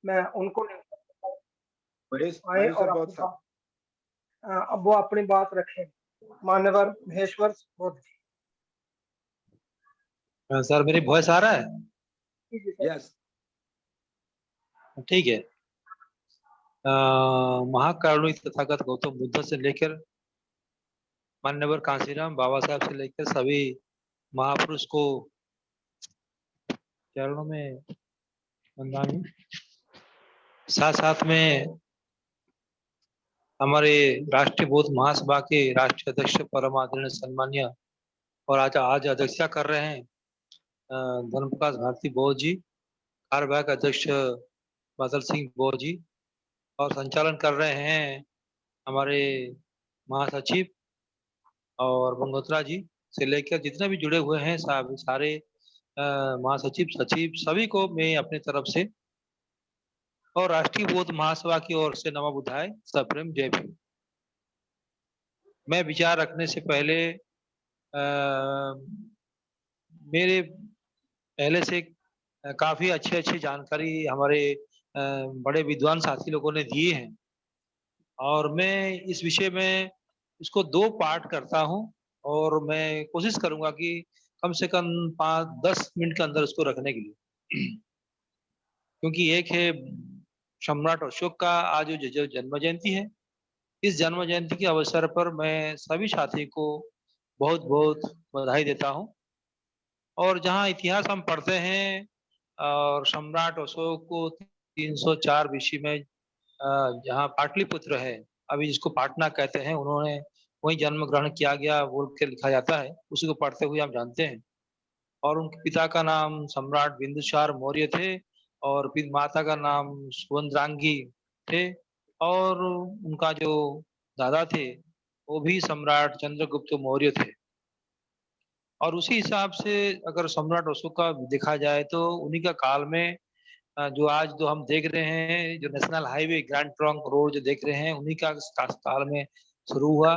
मैं उनको नहीं महेश आए महेश और सर अपनी बहुत सा बात अब वो अपनी बात रखें। मान्यवर महेश्वर बोध जी। सर मेरी वॉइस आ रहा है? जी जी सर। यस ठीक है। महाकारुणिक तथागत गौतम बुद्ध से लेकर मान्यवर कांशीराम बाबा साहब से लेकर सभी महापुरुष को चरणों में वंदन है। साथ साथ में हमारे राष्ट्रीय बौद्ध महासभा के राष्ट्रीय अध्यक्ष परम आदरणीय सम्मान्य और आज आज अध्यक्षता कर रहे हैं धर्म प्रकाश भारती बौद्ध जी, कार्यवाहक अध्यक्ष बादल सिंह बौद्ध जी, और संचालन कर रहे हैं हमारे महासचिव और गंगोत्रा जी से लेकर जितने भी जुड़े हुए हैं सारे महासचिव सचिव सभी को मैं अपने तरफ से और राष्ट्रीय बौद्ध महासभा की ओर से नमो बुद्धाय सप्रेम जय भीम। मैं विचार रखने से पहले मेरे पहले से काफी अच्छी अच्छी जानकारी हमारे बड़े विद्वान साथी लोगों ने दिए हैं और मैं इस विषय में इसको 2 पार्ट करता हूं और मैं कोशिश करूंगा कि कम से कम 5-10 मिनट के अंदर उसको रखने के लिए क्योंकि एक है सम्राट अशोक का आज जो जन्म जयंती है। इस जन्म जयंती के अवसर पर मैं सभी साथी को बहुत बहुत बधाई देता हूं। और जहां इतिहास हम पढ़ते हैं और सम्राट अशोक को 304 बीसी में जहाँ पाटलिपुत्र है, अभी जिसको पाटना कहते हैं, उन्होंने वही जन्म ग्रहण किया गया बोल के लिखा जाता है, उसी को पढ़ते हुए हम जानते हैं। और उनके पिता का नाम सम्राट बिंदुसार मौर्य थे और फिर माता का नाम सुवंद्रांगी थे और उनका जो दादा थे वो भी सम्राट चंद्रगुप्त मौर्य थे। और उसी हिसाब से अगर सम्राट अशोक का देखा जाए तो उन्हीं का काल में जो आज जो हम देख रहे हैं, जो national highway grand trunk road जो देख रहे हैं, उन्हीं का काल में शुरू हुआ।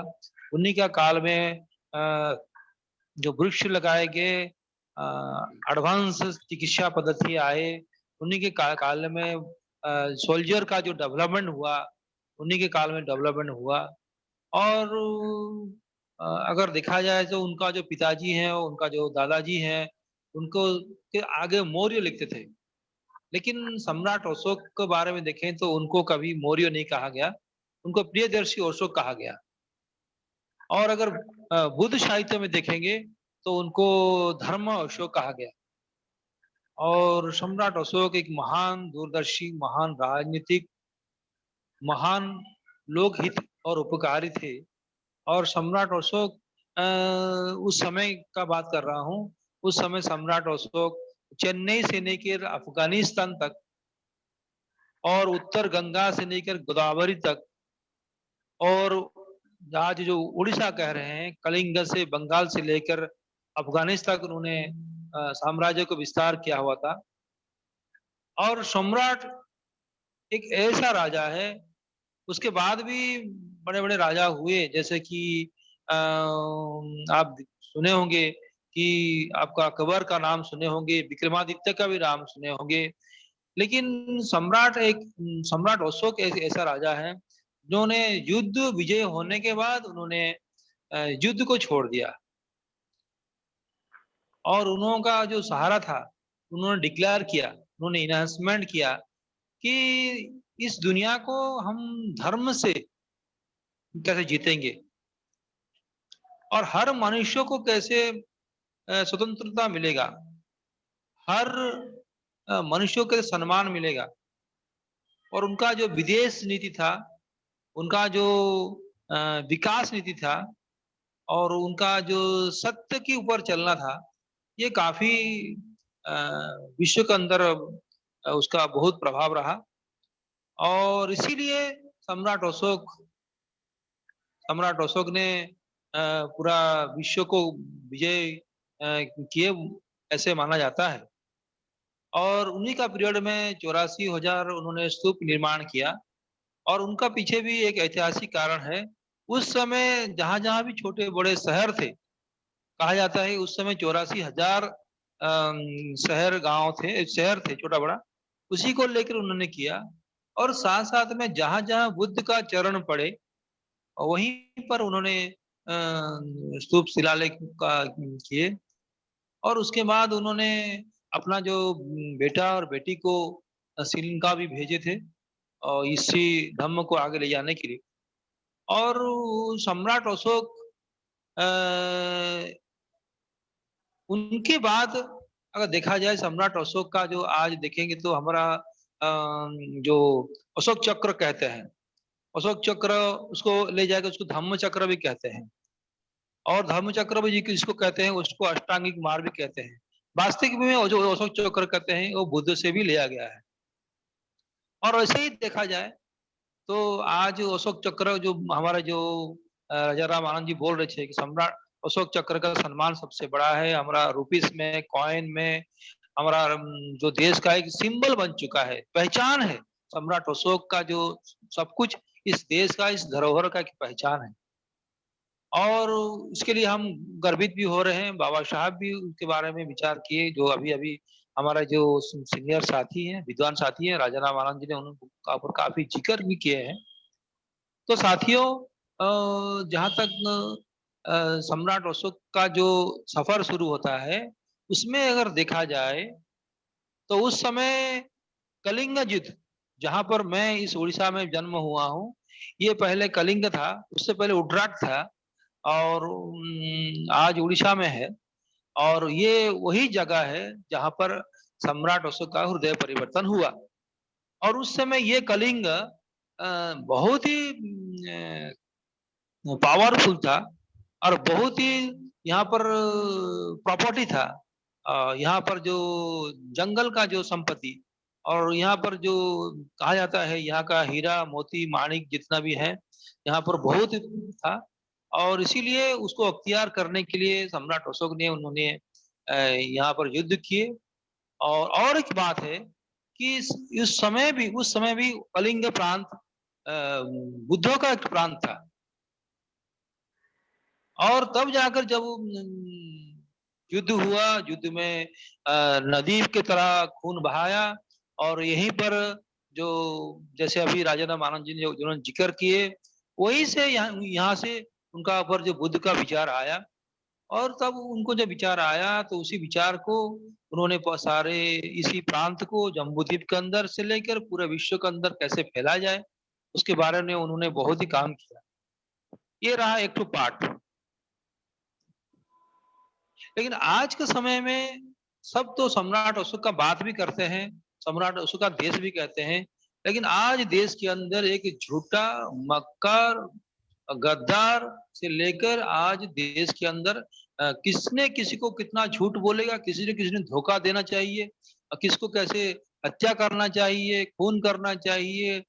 उन्हीं का काल में जो वृक्ष लगाए गए, एडवांस चिकित्सा पद्धति आए, उन्हीं के काल में सोल्जर का जो डेवलपमेंट हुआ, उन्हीं के काल में डेवलपमेंट हुआ। और अगर देखा जाए तो उनका जो पिताजी हैं और उनका जो दादाजी हैं, उनको के आगे मौर्य लिखते थे, लेकिन सम्राट अशोक के बारे में देखें तो उनको कभी मौर्य नहीं कहा गया, उनको प्रियदर्शी अशोक कहा गया। और अगर बुद्ध साहित्य में देखेंगे तो उनको धर्म अशोक कहा गया। और सम्राट अशोक एक महान दूरदर्शी, महान राजनीतिक, महान लोकहित और उपकारी थे। और सम्राट अशोक उस समय का बात कर रहा हूँ, उस समय सम्राट अशोक चेन्नई से लेकर अफगानिस्तान तक और उत्तर गंगा से लेकर गोदावरी तक और आज जो उड़ीसा कह रहे हैं, कलिंग से बंगाल से लेकर अफगानिस्तान तक उन्होंने साम्राज्य को विस्तार किया हुआ था। और सम्राट एक ऐसा राजा है, उसके बाद भी बड़े बड़े राजा हुए, जैसे कि आप सुने होंगे कि आपका अकबर का नाम सुने होंगे, विक्रमादित्य का भी नाम सुने होंगे। लेकिन सम्राट अशोक ऐसा राजा है जिन्होंने युद्ध विजय होने के बाद उन्होंने युद्ध को छोड़ दिया और उन्हों का जो सहारा था, उन्होंने डिक्लेयर किया, उन्होंने इनाउंसमेंट किया कि इस दुनिया को हम धर्म से कैसे जीतेंगे और हर मनुष्य को कैसे स्वतंत्रता मिलेगा, हर मनुष्यों को सम्मान मिलेगा। और उनका जो विदेश नीति था, उनका जो विकास नीति था और उनका जो सत्य के ऊपर चलना था, ये काफी विश्व के अंदर उसका बहुत प्रभाव रहा। और इसीलिए सम्राट अशोक ने पूरा विश्व को विजय किए ऐसे माना जाता है। और उन्हीं का पीरियड में 84,000 उन्होंने स्तूप निर्माण किया। और उनका पीछे भी एक ऐतिहासिक कारण है। उस समय जहां जहां भी छोटे बड़े शहर थे, कहा जाता है उस समय 84,000 शहर गांव थे, शहर थे छोटा बड़ा, उसी को लेकर उन्होंने किया। और साथ साथ में जहां जहां बुद्ध का चरण पड़े वहीं पर उन्होंने स्तूप शिलालेख का किए। और उसके बाद उन्होंने अपना जो बेटा और बेटी को श्रीलंका भी भेजे थे और इसी धम्म को आगे ले जाने के लिए। और सम्राट अशोक अ, उनके बाद अगर देखा जाए सम्राट अशोक का जो आज देखेंगे तो हमारा जो अशोक चक्र कहते हैं, अशोक चक्र उसको ले जाकर उसको धम्म चक्र भी कहते हैं। और धर्म चक्र भी जिसको कहते हैं उसको अष्टांगिक मार्ग भी कहते हैं। वास्तविक में वो जो अशोक चक्र कहते हैं वो बुद्ध से भी लिया गया है। और वैसे ही देखा जाए तो आज अशोक चक्र जो हमारा जो राजा राम आनंद जी बोल रहे थे कि सम्राट अशोक चक्र का सम्मान सबसे बड़ा है हमारा रुपीस में, कॉइन में, हमारा जो देश का एक सिंबल बन चुका है, पहचान है। सम्राट अशोक का जो सब कुछ इस देश का, इस धरोहर का एक पहचान है। और इसके लिए हम गर्वित भी हो रहे हैं। बाबा साहब भी उनके बारे में विचार किए, जो अभी अभी हमारा जो सीनियर साथी हैं, विद्वान साथी हैं, राजा राम आनंद जी ने उनका ऊपर काफी जिक्र भी किए हैं। तो साथियों, जहाँ तक सम्राट अशोक का जो सफर शुरू होता है उसमें अगर देखा जाए तो उस समय कलिंग युद्ध, जहां पर मैं इस उड़ीसा में जन्म हुआ हूँ, ये पहले कलिंग था, उससे पहले उड्राट था। और आज उड़ीसा में है। और ये वही जगह है जहां पर सम्राट अशोक का हृदय परिवर्तन हुआ। और उस समय ये कलिंग बहुत ही पावरफुल था और बहुत ही यहाँ पर प्रॉपर्टी था। यहाँ पर जो जंगल का जो संपत्ति और यहाँ पर जो कहा जाता है यहाँ का हीरा मोती माणिक जितना भी है यहाँ पर बहुत था। और इसीलिए उसको अख्तियार करने के लिए सम्राट अशोक ने उन्होंने यहाँ पर युद्ध किए। और एक बात है कि उस समय भी कलिंग प्रांत बुद्धों का एक प्रांत था। और तब जाकर जब युद्ध हुआ, युद्ध में नदी की तरह खून बहाया। और यहीं पर जो जैसे अभी राजा राम आनंद जी ने जिन्होंने जिक्र किए, वहीं से यहाँ से उनका ऊपर जो बुद्ध का विचार आया। और तब उनको जब विचार आया तो उसी विचार को उन्होंने सारे इसी प्रांत को जम्बूद्वीप के अंदर से लेकर पूरे विश्व के अंदर कैसे फैला जाए उसके बारे में उन्होंने बहुत ही काम किया। ये रहा एक तो पार्ट। लेकिन आज के समय में सब तो सम्राट अशोक का बात भी करते हैं, सम्राट अशोक का देश भी कहते हैं। लेकिन आज देश के अंदर एक झूठा मक्कार गद्दार से लेकर आज देश के अंदर किसने किसी को कितना झूठ बोलेगा, किसी ने किसी ने धोखा देना चाहिए, किसको कैसे हत्या करना चाहिए, खून करना चाहिए,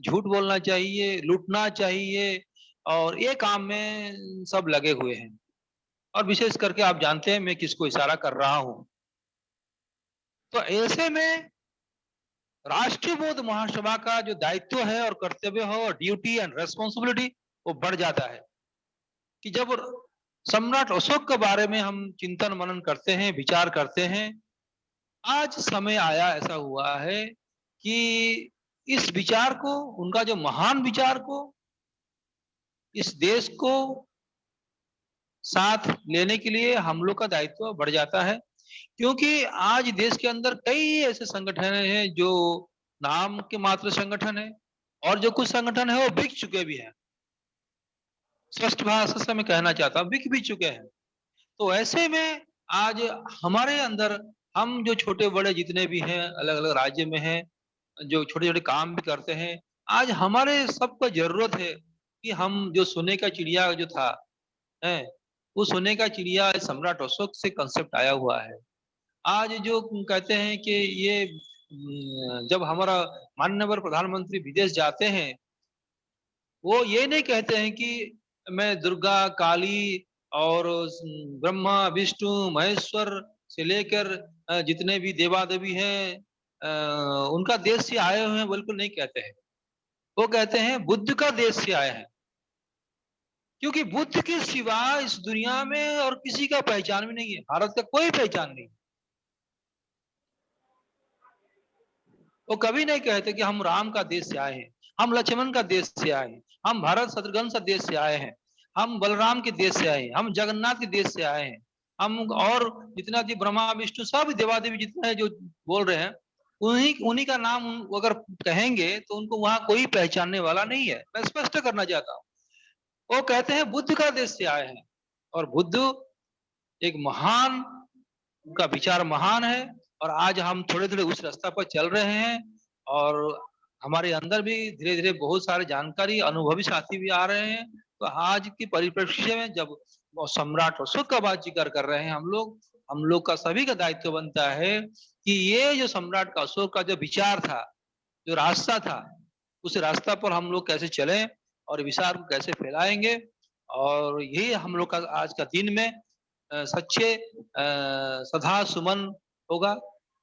झूठ बोलना चाहिए, लूटना चाहिए। और ये काम में सब लगे हुए हैं। और विशेष करके आप जानते हैं मैं किसको इशारा कर रहा हूं। तो ऐसे में राष्ट्रीय बौद्ध महासभा का जो दायित्व है और कर्तव्य हो और ड्यूटी एंड रेस्पॉन्सिबिलिटी वो बढ़ जाता है कि जब सम्राट अशोक के बारे में हम चिंतन मनन करते हैं, विचार करते हैं, आज समय आया ऐसा हुआ है कि इस विचार को, उनका जो महान विचार को इस देश को साथ लेने के लिए हम लोग का दायित्व बढ़ जाता है। क्योंकि आज देश के अंदर कई ऐसे संगठन हैं जो नाम के मात्र संगठन है और जो कुछ संगठन है वो बिक चुके भी हैं। स्पष्ट भाषा से मैं कहना चाहता हूँ बिक भी चुके हैं। तो ऐसे में आज हमारे अंदर हम जो छोटे बड़े जितने भी हैं अलग अलग राज्य में हैं, जो छोटे छोटे काम भी करते हैं, आज हमारे सबको जरूरत है कि हम जो सोने का चिड़िया जो था है, वो सोने का चिड़िया सम्राट अशोक से कंसेप्ट आया हुआ है। आज जो कहते हैं कि ये जब हमारा माननीय प्रधानमंत्री विदेश जाते हैं वो ये नहीं कहते हैं कि मैं दुर्गा काली और ब्रह्मा विष्णु महेश्वर से लेकर जितने भी देवा देवी हैं उनका देश से आए हुए हैं, बिल्कुल नहीं कहते हैं। वो कहते हैं बुद्ध का देश से आए हैं। क्योंकि बुद्ध के सिवा इस दुनिया में और किसी का पहचान भी नहीं है, भारत का कोई पहचान नहीं। वो कभी नहीं कहते कि हम राम का देश से आए हैं, हम लक्ष्मण का देश से आए हैं, हम भरत शत्रुघ्न का देश से आए हैं, हम बलराम के देश से आए हैं, हम जगन्नाथ के देश से आए हैं, हम और जितना भी ब्रह्मा विष्णु सब देवादेवी जितने हैं जो बोल रहे हैं, उन्हीं उन्हीं का नाम अगर कहेंगे तो उनको वहां कोई पहचानने वाला नहीं है। मैं स्पष्ट करना चाहता हूँ। वो कहते हैं बुद्ध का देश से आए हैं, और बुद्ध एक महान, उनका विचार महान है, और आज हम थोड़े थोड़े उस रास्ता पर चल रहे हैं, और हमारे अंदर भी धीरे धीरे बहुत सारे जानकारी अनुभवी साथी भी आ रहे हैं। तो आज की परिप्रेक्ष्य में जब वो सम्राट अशोक का बात जिक्र कर रहे हैं हम लोग का सभी का दायित्व बनता है कि ये जो सम्राट का अशोक का जो विचार था, जो रास्ता था, उस रास्ता पर हम लोग कैसे चलें और विचार को कैसे फैलाएंगे। और यही हम लोग का आज का दिन में सच्चे सदा सुमन होगा।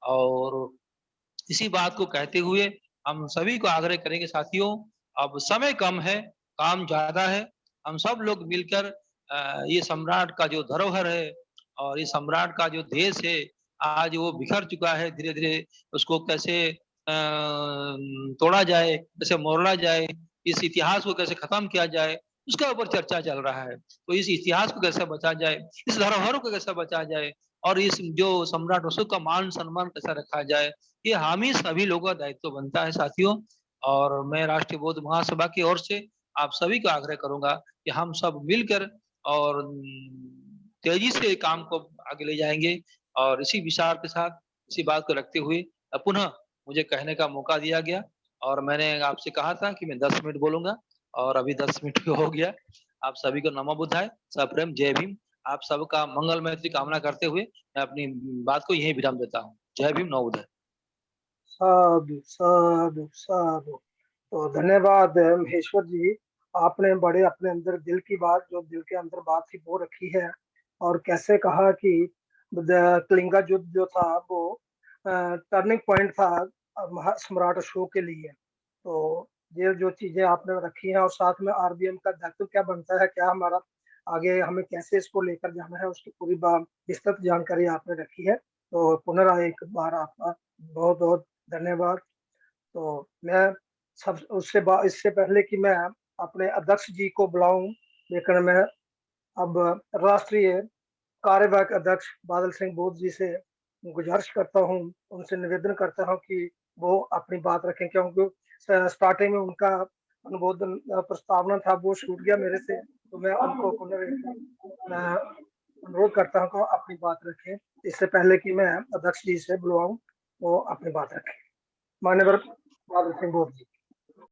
और इसी बात को कहते हुए हम सभी को आग्रह करेंगे साथियों, अब समय कम है, काम ज्यादा है, हम सब लोग मिलकर ये सम्राट का जो धरोहर है और ये सम्राट का जो देश है, आज वो बिखर चुका है, धीरे धीरे उसको कैसे तोड़ा जाए, कैसे मोड़ना जाए, इस इतिहास को कैसे खत्म किया जाए, उसके ऊपर चर्चा चल रहा है। तो इस इतिहास को कैसे बचा जाए, इस धरोहर को कैसे बचा जाए, और इस जो सम्राट अशोक का मान सम्मान कैसा रखा जाए, ये हम ही सभी लोगों का दायित्व बनता है साथियों। और मैं राष्ट्रीय बौद्ध महासभा की ओर से आप सभी को आग्रह करूंगा कि हम सब मिलकर और तेजी से काम को आगे ले जाएंगे। और इसी विचार के साथ, इसी बात को रखते हुए पुनः मुझे कहने का मौका दिया गया, और मैंने आपसे कहा था कि मैं 10 मिनट बोलूंगा, और अभी 10 मिनट हो गया। आप सभी को नमो बुद्धाय, सप्रेम, जय भीम। आप सबका मंगल मैत्री कामना करते हुए मैं अपनी बात को यहीं विराम देता हूँ। जय भीम, नमो बुद्धाय। साधु साधु साधु। तो धन्यवाद महेश्वर जी, आपने बड़े अपने अंदर दिल की बात, जो दिल के अंदर बात थी वो रखी है, और कैसे कहा कि कलिंगा युद्ध जो था वो टर्निंग पॉइंट था सम्राट अशोक के लिए। तो ये जो चीजें आपने रखी हैं, और साथ में आरबीएम का दायित्व क्या बनता है, क्या हमारा आगे, हमें कैसे इसको लेकर जाना है, उसकी पूरी विस्तृत जानकारी आपने रखी है। तो पुनः एक बार आपका बहुत बहुत धन्यवाद। तो मैं सब इससे पहले कि मैं अपने अध्यक्ष जी को बुलाऊं, लेकिन मैं अब राष्ट्रीय कार्यवाहक अध्यक्ष बादल सिंह बोध जी से गुजारिश करता हूं, उनसे निवेदन करता हूं कि वो अपनी बात रखें, क्योंकि स्टार्टिंग में उनका अनुमोदन प्रस्तावना था वो छूट गया मेरे से। तो मैं उनको मैं अनुरोध करता हूं कि अपनी बात रखें, इससे पहले कि मैं अध्यक्ष जी से बुलवाऊं, वो अपनी बात रखें। मान्यवर बादल सिंह बोध जी।